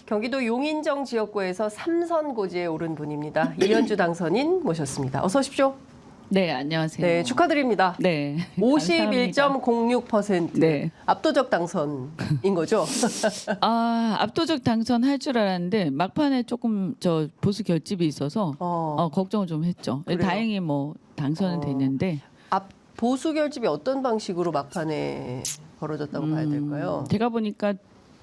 경기도 용인정 지역구에서 3선 고지에 오른 분입니다. 이현주 당선인 모셨습니다. 어서 오십시오. 네, 안녕하세요. 네, 축하드립니다. 네. 51.06%. 네. 압도적 당선인 거죠? 압도적 당선할 줄 알았는데 막판에 조금 저 보수 결집이 있어서 걱정을 좀 했죠. 그래요? 다행히 뭐 당선은 됐는데 보수 결집이 어떤 방식으로 막판에 벌어졌다고 봐야 될까요? 제가 보니까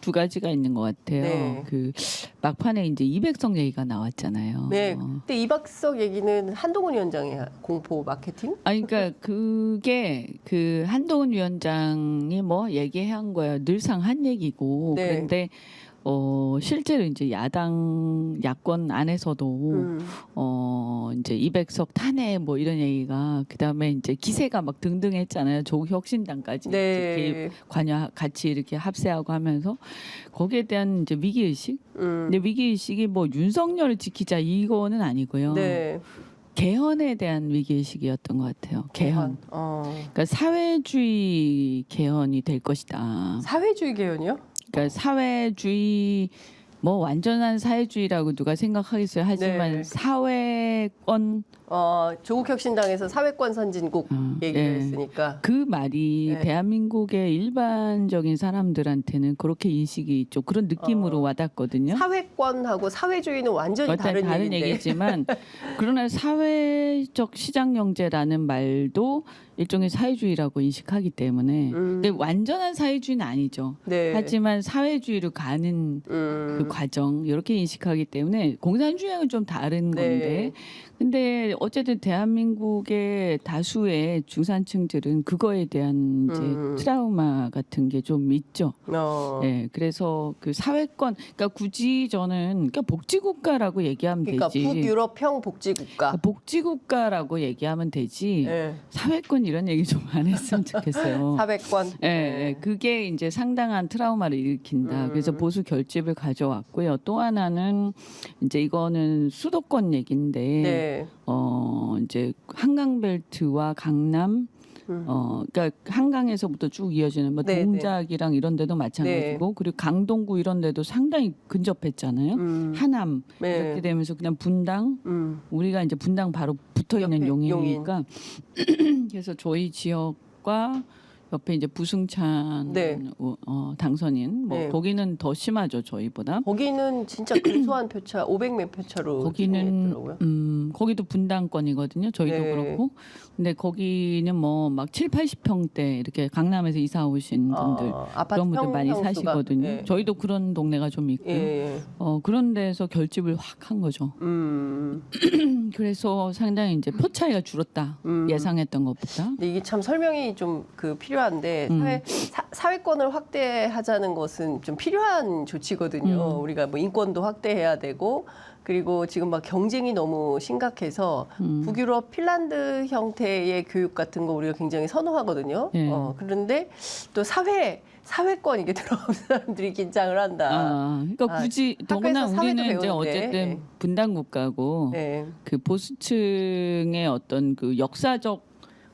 두 가지가 있는 것 같아요. 네. 그 막판에 이제 200석 얘기가 나왔잖아요. 네. 근데 이박석 얘기는 한동훈 위원장의 공포 마케팅? 그러니까 그게 그 한동훈 위원장이 뭐 얘기한 거예요. 늘상 한 얘기고. 네. 그런데 실제로 이제 야권 안에서도 이제 200석 탄핵 뭐 이런 얘기가 그다음에 이제 기세가 막 등등했잖아요. 조국혁신당까지 네. 관여 같이 이렇게 합세하고 하면서 거기에 대한 이제 위기 의식. 근데 위기 의식이 뭐 윤석열을 지키자 이거는 아니고요. 네. 개헌에 대한 위기 의식이었던 것 같아요. 개헌. 그러니까 사회주의 개헌이 될 것이다. 사회주의 개헌이요? 그러니까 사회주의 뭐 완전한 사회주의라고 누가 생각하겠어요. 하지만 네. 사회권 조국혁신당에서 사회권 선진국 얘기를 네. 했으니까. 그 말이 네. 대한민국의 일반적인 사람들한테는 그렇게 인식이 있죠. 그런 느낌으로 와닿거든요. 사회권하고 사회주의는 완전히 다른 얘기인데. 얘기지만 그러나 사회적 시장 경제라는 말도 일종의 사회주의라고 인식하기 때문에 근데 완전한 사회주의는 아니죠. 네. 하지만 사회주의로 가는 그 과정 이렇게 인식하기 때문에 공산주의랑은 좀 다른 네. 건데 근데 어쨌든 대한민국의 다수의 중산층들은 그거에 대한 이제 트라우마 같은 게 좀 있죠. 네, 그래서 그 사회권, 그러니까 굳이 저는 그러니까 복지국가라고 얘기하면 그러니까 되지. 북유럽형 복지국가. 복지국가라고 얘기하면 되지. 네. 사회권 이런 얘기 좀 안 했으면 좋겠어요. 사회권. 네, 그게 이제 상당한 트라우마를 일으킨다. 그래서 보수 결집을 가져왔고요. 또 하나는 이제 이거는 수도권 얘기인데, 네. 이제 한강벨트와 강남, 그러니까 한강에서부터 쭉 이어지는 뭐 네, 동작이랑 이런 데도 마찬가지고, 네. 그리고 강동구 이런 데도 상당히 근접했잖아요. 하남 네. 이렇게 되면서 그냥 분당, 우리가 이제 분당 바로 붙어 있는 옆에 용인이니까 그래서 저희 지역과 옆에 이제 부승찬 네. 당선인 뭐 네. 거기는 더 심하죠 저희보다. 거기는 진짜 근소한 표차, 500몇 표차로 거기는 승리했더라고요. 거기도 분당권이거든요. 저희도 네. 그렇고. 근데 거기는 뭐 막 7, 80평대 이렇게 강남에서 이사 오신 분들 아파트 그런 분들 많이 평수가. 사시거든요. 예. 저희도 그런 동네가 좀 있고요. 예. 그런 데서 결집을 확 한 거죠. 그래서 상당히 이제 표 차이가 줄었다. 예상했던 것보다. 근데 이게 참 설명이 좀 필요한데 사회권을 확대하자는 것은 좀 필요한 조치거든요. 우리가 뭐 인권도 확대해야 되고 그리고 지금 막 경쟁이 너무 심각해서 북유럽 핀란드 형태의 교육 같은 거 우리가 굉장히 선호하거든요. 예. 그런데 또 사회권 이게 들어오면 사람들이 긴장을 한다. 그러니까 굳이 더구나 학교에서 사회도 우리는 이제 배우는데. 어쨌든 분단 국가고 네. 그 보수층의 어떤 그 역사적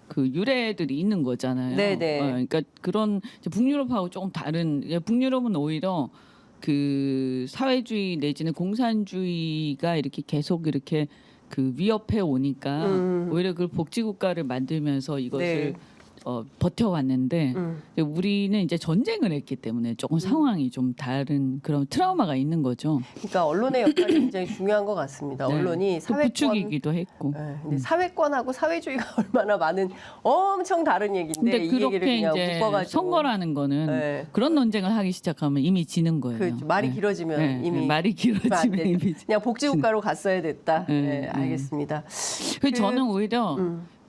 그 유래들이 있는 거잖아요. 네네. 그러니까 그런 이제 북유럽하고 조금 다른. 북유럽은 오히려 그 사회주의 내지는 공산주의가 이렇게 계속 이렇게 그 위협해 오니까 오히려 그 복지국가를 만들면서 이것을 네. 버텨왔는데 우리는 이제 전쟁을 했기 때문에 조금 상황이 좀 다른 그런 트라우마가 있는 거죠. 그러니까 언론의 역할이 굉장히 중요한 것 같습니다. 네. 언론이 또 사회권 부추기기도 했고. 네, 근데 사회권하고 사회주의가 얼마나 많은 엄청 다른 얘기인데 근데 이 얘기를 그렇게 그냥 이제 묶어가지고 선거라는 거는 네. 그런 논쟁을 하기 시작하면 이미 지는 거예요. 그 말이 네. 길어지면 네, 이미 말이 안 길어지면 된다. 이미 그냥 복지국가로 갔어야 됐다. 네, 네, 네. 알겠습니다. 그 저는 오히려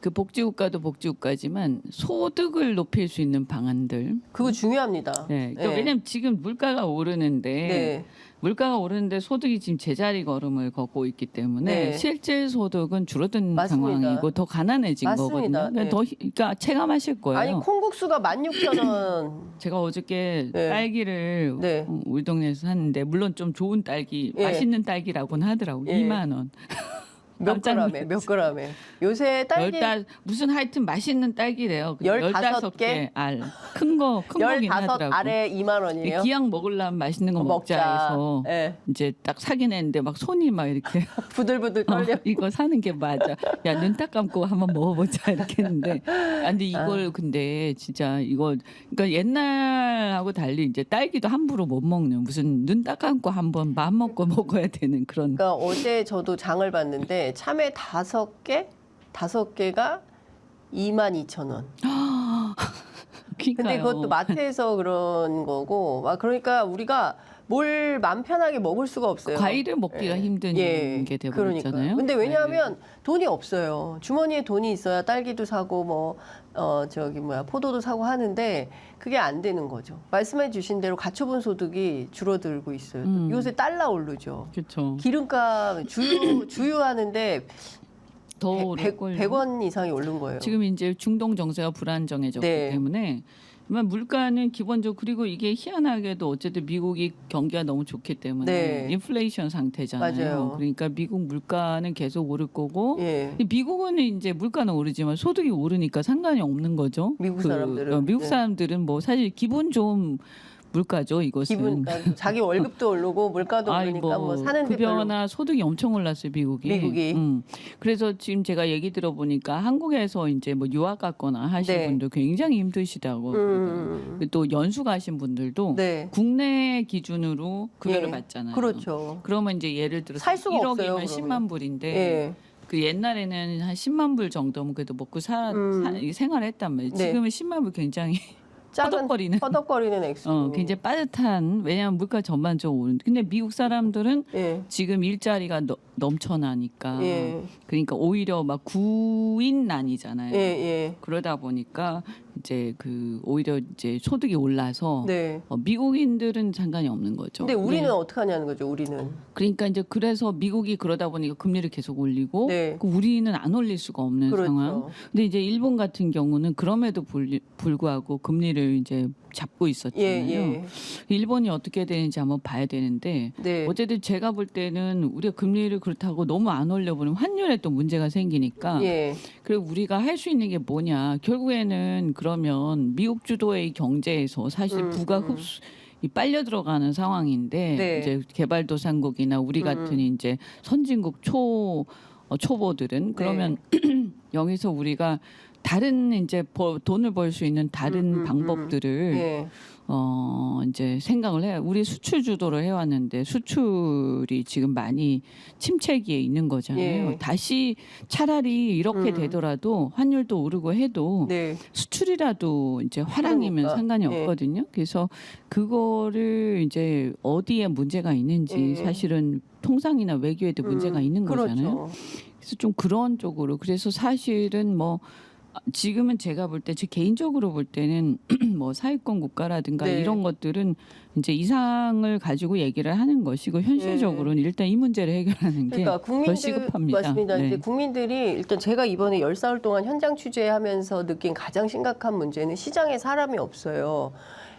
그 복지국가도 복지국가지만 소득을 높일 수 있는 방안들. 그거 중요합니다. 네. 그러니까 왜냐면 지금 물가가 오르는데 네. 물가가 오르는데 소득이 지금 제자리 걸음을 걷고 있기 때문에 네. 실제 소득은 줄어든 맞습니다. 상황이고 더 가난해진 맞습니다. 거거든요. 네. 그러니까 체감하실 거예요. 아니 콩국수가 16,000원. 제가 어저께 네. 딸기를 네. 우리 동네에서 샀는데 물론 좀 좋은 딸기, 예. 맛있는 딸기라고는 하더라고. 예. 2만 원. 몇 그램에 몇 그램에 요새 딸기 무슨 하여튼 맛있는 딸기래요. 15개 알. 큰 거긴 15 하더라고. 알에 2만 원이에요. 기왕 먹으려면 맛있는 거 먹자 해서 네. 이제 딱 사긴 했는데 막 손이 막 이렇게 부들부들 떨려. 이거 사는 게 맞아. 야, 눈 딱 감고 한번 먹어보자 이렇게 했는데. 근데 이걸 근데 진짜 이거 그러니까 옛날하고 달리 이제 딸기도 함부로 못 먹는 무슨 눈 딱 감고 한번 마음 먹고 먹어야 되는 그런. 그러니까 어제 저도 장을 봤는데 참외 5개가 22,000원. 근데 그것도 마트에서 그런 거고, 그러니까 우리가 뭘 마음 편하게 먹을 수가 없어요. 과일을 먹기가 힘든 게 돼버렸잖아요. 근데 왜냐하면 돈이 없어요. 주머니에 돈이 있어야 딸기도 사고 포도도 사고 하는데 그게 안 되는 거죠. 말씀해 주신 대로 가처분 소득이 줄어들고 있어요. 요새 달러 오르죠. 그렇죠. 기름값 주유하는데 더 100원 이상이 오른 거예요. 지금 이제 중동 정세가 불안정해졌기 네. 때문에 물가는 기본적으로 그리고 이게 희한하게도 어쨌든 미국이 경기가 너무 좋기 때문에 네. 인플레이션 상태잖아요. 맞아요. 그러니까 미국 물가는 계속 오를 거고 예. 미국은 이제 물가는 오르지만 소득이 오르니까 상관이 없는 거죠. 미국 사람들은 미국 사람들은 뭐 사실 기분 좋은 물가죠, 이것은. 자기 월급도 오르고 물가도 오르니까 뭐 사는 데 급여나 소득이 엄청 올랐어요, 미국이. 그래서 지금 제가 얘기 들어보니까 한국에서 이제 뭐 유학 갔거나 하신 네. 분들 굉장히 힘드시다고. 또 연수 가신 분들도 네. 국내 기준으로 급여를 예. 받잖아요. 그렇죠. 그러면 이제 예를 들어서 살 수가 1억이면 없어요, 10만 불인데 예. 그 옛날에는 한 10만 불 정도면 그래도 먹고 생활했단 말이에요. 네. 지금은 10만 불 굉장히 허덕거리는 액수. 굉장히 빠듯한 왜냐하면 물가 전반적으로 오른. 근데 미국 사람들은 예. 지금 일자리가 넘쳐나니까 예. 그러니까 오히려 막 구인난이잖아요. 예. 그러다 보니까 이제 오히려 이제 소득이 올라서 네. 미국인들은 상관이 없는 거죠. 근데 우리는 어떻게 하냐는 거죠. 우리는. 그러니까 이제 그래서 미국이 그러다 보니까 금리를 계속 올리고 네. 우리는 안 올릴 수가 없는 그렇죠. 상황. 근데 이제 일본 같은 경우는 그럼에도 불구하고 금리를 이제 잡고 있었잖아요. 예. 일본이 어떻게 되는지 한번 봐야 되는데 네. 어쨌든 제가 볼 때는 우리가 금리를 그렇다고 너무 안 올려버리면 환율에 또 문제가 생기니까 예. 그리고 우리가 할 수 있는 게 뭐냐 결국에는 그러면 미국 주도의 경제에서 사실 부가 빨려 들어가는 상황인데 네. 이제 개발도상국이나 우리 같은 이제 선진국 초보들은 그러면 여기서 우리가 다른 이제 돈을 벌 수 있는 다른 방법들을 예. 이제 생각을 해요. 우리 수출 주도를 해왔는데 수출이 지금 많이 침체기에 있는 거잖아요. 예. 다시 차라리 이렇게 되더라도 환율도 오르고 해도 네. 수출이라도 이제 화랑이면 그러니까. 상관이 예. 없거든요. 그래서 그거를 이제 어디에 문제가 있는지 사실은 통상이나 외교에도 문제가 있는 거잖아요. 그렇죠. 그래서 좀 그런 쪽으로 그래서 사실은 뭐 지금은 제가 볼 때 제 개인적으로 볼 때는 뭐 사회권 국가라든가 네. 이런 것들은 이제 이상을 가지고 얘기를 하는 것이고 현실적으로는 일단 이 문제를 해결하는 게 더 시급합니다. 맞습니다. 네. 이제 국민들이 일단 제가 이번에 10사흘 동안 현장 취재하면서 느낀 가장 심각한 문제는 시장에 사람이 없어요.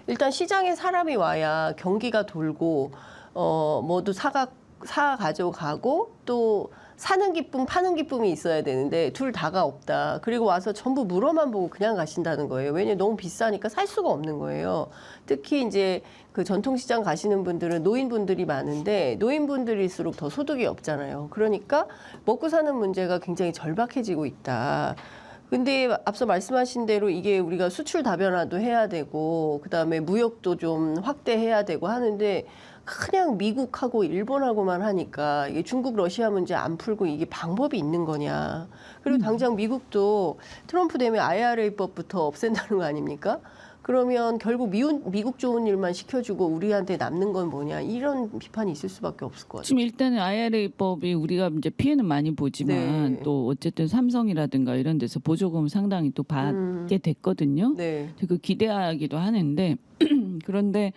일단 시장에 사람이 와야 경기가 돌고 뭐도 사 가져가고 또 사는 기쁨, 파는 기쁨이 있어야 되는데 둘 다가 없다. 그리고 와서 전부 물어만 보고 그냥 가신다는 거예요. 왜냐면 너무 비싸니까 살 수가 없는 거예요. 특히 이제 그 전통시장 가시는 분들은 노인분들이 많은데 노인분들일수록 더 소득이 없잖아요. 그러니까 먹고 사는 문제가 굉장히 절박해지고 있다. 근데 앞서 말씀하신 대로 이게 우리가 수출 다변화도 해야 되고 그다음에 무역도 좀 확대해야 되고 하는데 그냥 미국하고 일본하고만 하니까 이게 중국 러시아 문제 안 풀고 이게 방법이 있는 거냐. 그리고 당장 미국도 트럼프 되면 IRA법부터 없앤다는 거 아닙니까? 그러면 결국 미국 좋은 일만 시켜주고 우리한테 남는 건 뭐냐. 이런 비판이 있을 수밖에 없을 것 같아요. 지금 일단은 IRA법이 우리가 이제 피해는 많이 보지만 네. 또 어쨌든 삼성이라든가 이런 데서 보조금 상당히 또 받게 됐거든요. 네. 그 기대하기도 하는데 그런데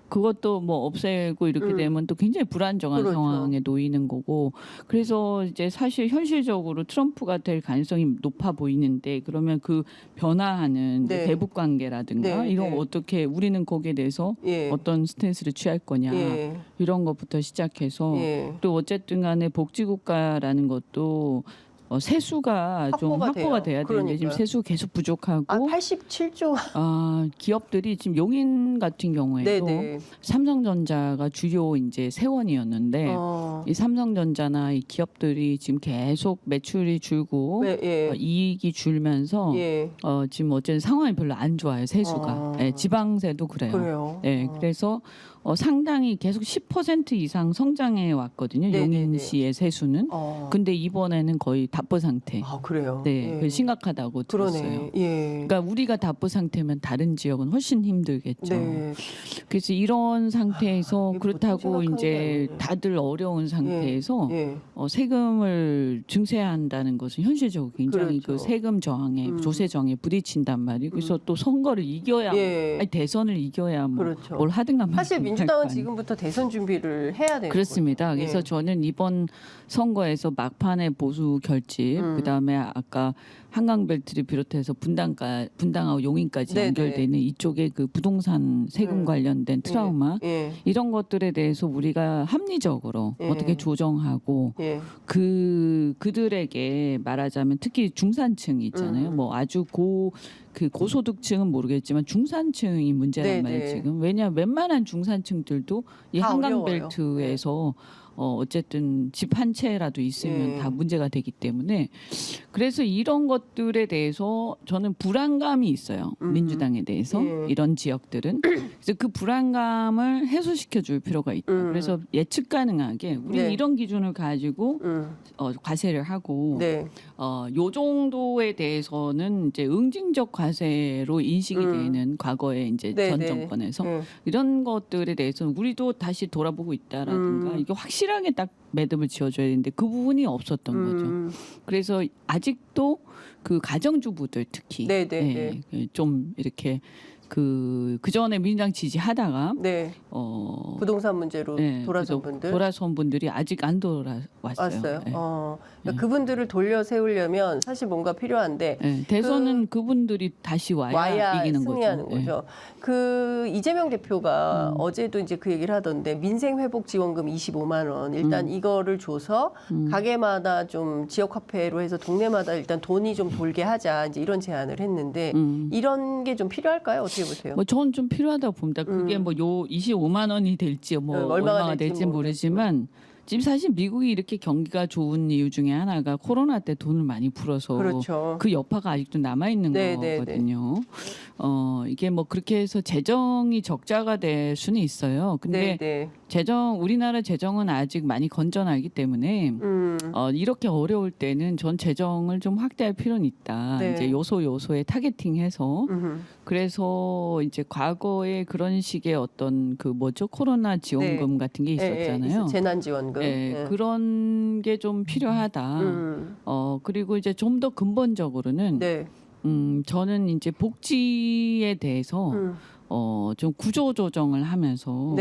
그것도 뭐 없애고 이렇게 되면 또 굉장히 불안정한 그렇죠. 상황에 놓이는 거고 그래서 이제 사실 현실적으로 트럼프가 될 가능성이 높아 보이는데 그러면 그 변화하는 이제 네. 대북 관계라든가 네, 이런 네. 어떻게 우리는 거기에 대해서 예. 어떤 스탠스를 취할 거냐 예. 이런 것부터 시작해서 예. 또 어쨌든 간에 복지국가라는 것도 세수가 좀 확보가 확보가 돼요. 돼야 되는데 지금 그러니까요. 세수 계속 부족하고 87조. 기업들이 지금 용인 같은 경우에도 네네. 삼성전자가 주요 이제 세원이었는데 이 삼성전자나 이 기업들이 지금 계속 매출이 줄고 네, 예. 이익이 줄면서 예. 지금 어쨌든 상황이 별로 안 좋아요 세수가. 예, 지방세도 그래요. 그래요. 예, 그래서 상당히 계속 10% 이상 성장해 왔거든요. 네네네. 용인시의 세수는. 근데 이번에는 거의 답보 상태. 아, 그래요. 네, 예. 그 심각하다고 들었어요. 그러네. 예. 그러니까 우리가 답보 상태면 다른 지역은 훨씬 힘들겠죠. 네. 그래서 이런 상태에서 이게 그렇다고 보통 심각한 게 이제 아니에요. 다들 어려운 상태에서 예. 세금을 증세한다는 것은 현실적으로 굉장히 그렇죠. 그 세금 저항에 조세 저항에 부딪힌단 말이에요. 그래서 또 선거를 이겨야 예. 아니, 대선을 이겨야 뭐 그렇죠. 뭘 하든가 사실 말든가 민주당은 할 거 아니에요. 지금부터 대선 준비를 해야 되는 그렇습니다. 거죠. 그래서 예. 저는 이번 선거에서 막판에 보수 결집, 그다음에 아까 한강벨트를 비롯해서 분당하고 용인까지 네네. 연결되는 이쪽에 그 부동산 세금 관련된 트라우마 예. 이런 것들에 대해서 우리가 합리적으로 예. 어떻게 조정하고 예. 그들에게 말하자면 특히 중산층 있잖아요. 뭐 아주 고소득층은 모르겠지만 중산층이 문제란 네네. 말이에요 지금. 왜냐 웬만한 중산층들도 이 다 한강벨트에서 어쨌든 집 한 채라도 있으면 예. 다 문제가 되기 때문에 그래서 이런 것들에 대해서 저는 불안감이 있어요. 민주당에 대해서 예. 이런 지역들은 그래서 그 불안감을 해소시켜 줄 필요가 있다. 그래서 예측 가능하게 우리 네. 이런 기준을 가지고 과세를 하고 네. 요 정도에 대해서는 이제 응징적 과세로 인식이 되는 과거에 이제 네, 전 네. 정권에서 예. 이런 것들에 대해서는 우리도 다시 돌아보고 있다라든가 이게 확실하게 딱 매듭을 지어줘야 되는데 그 부분이 없었던 거죠. 그래서 아직도 그 가정주부들 특히 네, 네, 좀 이렇게 그 전에 민주당 지지하다가 네. 부동산 문제로 돌아선 그래서 분들 돌아선 분들이 아직 안 돌아왔어요. 왔어요. 예. 그러니까 그분들을 돌려 세우려면 사실 뭔가 필요한데 예, 대선은 그분들이 다시 와야 이기는 승리하는 거죠. 예. 거죠. 그 이재명 대표가 어제도 이제 그 얘기를 하던데 민생 회복 지원금 25만 원 일단 이거를 줘서 가게마다 좀 지역 화폐로 해서 동네마다 일단 돈이 좀 돌게 하자 이제 이런 제안을 했는데 이런 게 좀 필요할까요? 어떻게 보세요? 뭐 저는 좀 필요하다고 봅니다. 그게 뭐 요 25만 원이 될지 뭐 얼마가 될지 모르지만 지금 사실 미국이 이렇게 경기가 좋은 이유 중에 하나가 코로나 때 돈을 많이 풀어서 그렇죠. 그 여파가 아직도 남아 있는 거거든요. 이게 뭐 그렇게 해서 재정이 적자가 될 수는 있어요. 근데 우리나라 재정은 아직 많이 건전하기 때문에 이렇게 어려울 때는 전 재정을 좀 확대할 필요는 있다. 네. 이제 요소에 타겟팅해서 그래서 이제 과거에 그런 식의 어떤 그 뭐죠 코로나 지원금 같은 게 있었잖아요. 재난지원금. 그런 게 좀 필요하다. 그리고 이제 좀 더 근본적으로는 저는 이제 복지에 대해서 좀 구조 조정을 하면서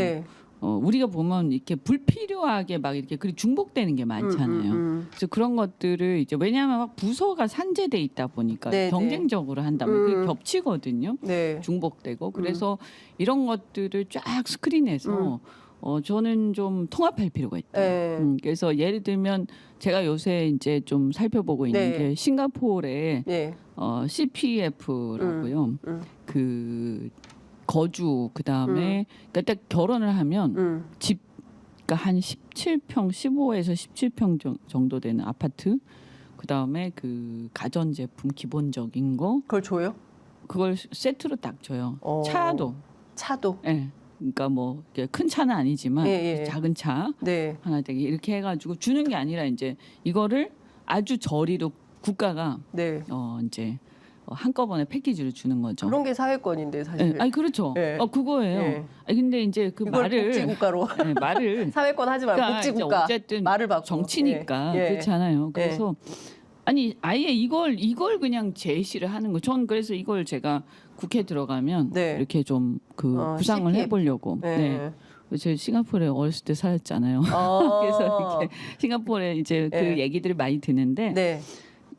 우리가 보면 이렇게 불필요하게 막 이렇게 그리고 중복되는 게 많잖아요. 그래서 그런 것들을 이제 왜냐하면 막 부서가 산재돼 있다 보니까 경쟁적으로 한다면 그게 겹치거든요. 중복되고 그래서 이런 것들을 쫙 스크린해서 저는 좀 통합할 필요가 있다. 그래서 예를 들면 제가 요새 이제 좀 살펴보고 있는 게 싱가포르의 CPF라고요. 그 거주 그다음에 그러니까 딱 결혼을 하면 집 그러니까 한 17평 15에서 17평 정도 되는 아파트 그다음에 그 가전제품 기본적인 거 그걸 줘요? 그걸 세트로 딱 줘요. 차도. 예. 그러니까 뭐 큰 차는 아니지만 작은 차 하나 되게 이렇게 해가지고 주는 게 아니라 이제 이거를 아주 저리로 국가가 이제 한꺼번에 패키지로 주는 거죠. 그런 게 사회권인데 사실. 아니 그렇죠. 그거예요. 아니 근데 이제 그 이걸 말을 복지국가로 말을 사회권 하지 말고 그러니까 복지국가 어쨌든 말을 바꿔. 정치니까 그렇잖아요. 그래서 아니 아예 이걸 그냥 제시를 하는 거. 전 그래서 이걸 제가 국회 들어가면 네. 이렇게 좀 그 구상을 CPF. 해보려고. 네. 제가 싱가포르에 어렸을 때 살았잖아요. 그래서 이렇게 싱가포르에 이제 그 네. 얘기들을 많이 듣는데 네.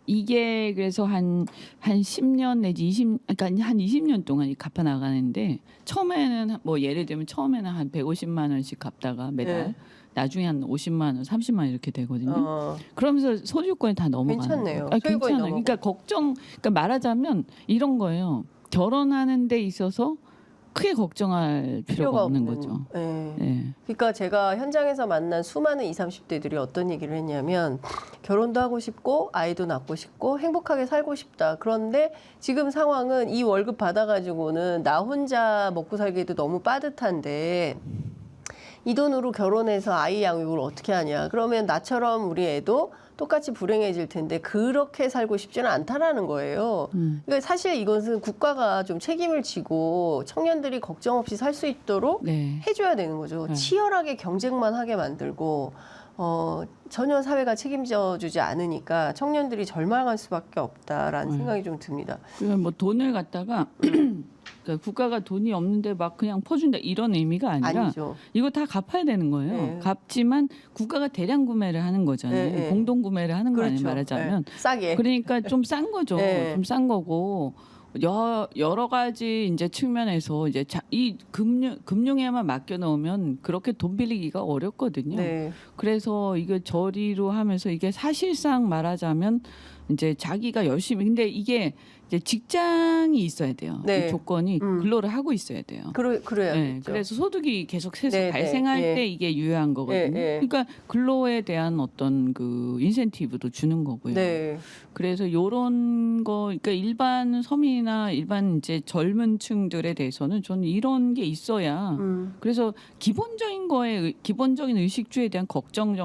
이게 그래서 한 10년 내지 그러니까 한 20년 동안 갚아 나가는데 처음에는 뭐 예를 들면 처음에는 한 150만 원씩 갚다가 매달 네. 나중에 한 50만 원, 30만 원 이렇게 되거든요. 그러면서 소유권이 다 넘어가는 괜찮네요. 거예요. 소유권이 괜찮아요. 넘어가고. 그러니까 그러니까 말하자면 이런 거예요. 결혼하는 데 있어서 크게 걱정할 필요가 없는 거죠. 네. 네. 그러니까 제가 현장에서 만난 수많은 20, 30대들이 어떤 얘기를 했냐면 결혼도 하고 싶고 아이도 낳고 싶고 행복하게 살고 싶다. 그런데 지금 상황은 이 월급 받아가지고는 나 혼자 먹고 살기에도 너무 빠듯한데 이 돈으로 결혼해서 아이 양육을 어떻게 하냐. 그러면 나처럼 우리 애도 똑같이 불행해질 텐데 그렇게 살고 싶지는 않다라는 거예요. 그러니까 사실 이것은 국가가 좀 책임을 지고 청년들이 걱정 없이 살 수 있도록 네. 해줘야 되는 거죠. 네. 치열하게 치열하게 경쟁만 하게 만들고 전혀 사회가 책임져주지 않으니까 청년들이 절망할 수밖에 없다라는 생각이 좀 듭니다. 그러면 뭐 돈을 갖다가 그러니까 국가가 돈이 없는데 막 그냥 퍼준다 이런 의미가 아니라 아니죠. 이거 다 갚아야 되는 거예요. 네. 갚지만 국가가 대량 구매를 하는 거잖아요. 네, 네. 공동 구매를 하는 거 아니에요, 그렇죠. 말하자면. 네. 싸게. 그러니까 좀 싼 거죠. 네. 좀 싼 거고 여러 가지 이제 측면에서 이제 이 금융에만 맡겨 놓으면 그렇게 돈 빌리기가 어렵거든요. 네. 그래서 이게 저리로 하면서 이게 사실상 말하자면 이제 자기가 열심히 근데 이게 이제 직장이 있어야 돼요. 네. 이 조건이 근로를 하고 있어야 돼요. 그래야겠죠. 네, 그래서 소득이 계속 네, 발생할 네, 때 이게 유효한 거거든요. 네. 그러니까 근로에 대한 어떤 그 인센티브도 주는 거고요. 네. 그래서 요런 거 그러니까 일반 서민이나 일반 이제 젊은층들에 대해서는 저는 이런 게 있어야 그래서 기본적인 의식주에 대한 걱정은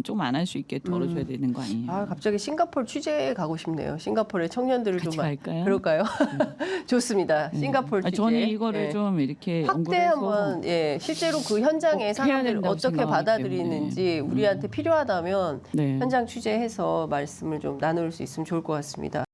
좀 안 할 수 있게 덜어줘야 되는 거 아니에요? 아, 갑자기 싱가포르 취재에 가고 싶네요. 싱가포르의 청년들을 같이 좀 갈까요? 그럴까요? 좋습니다. 싱가포르 취재. 저는 이거를 예. 좀 이렇게 확대 연구해서 한번 실제로 그 현장의 꼭 해야 사람들을 된다고 어떻게 생각하기 받아들이는지 때문에. 우리한테 필요하다면 네. 현장 취재해서 말씀을 좀 나눌 수 있으면 좋을 것 같습니다.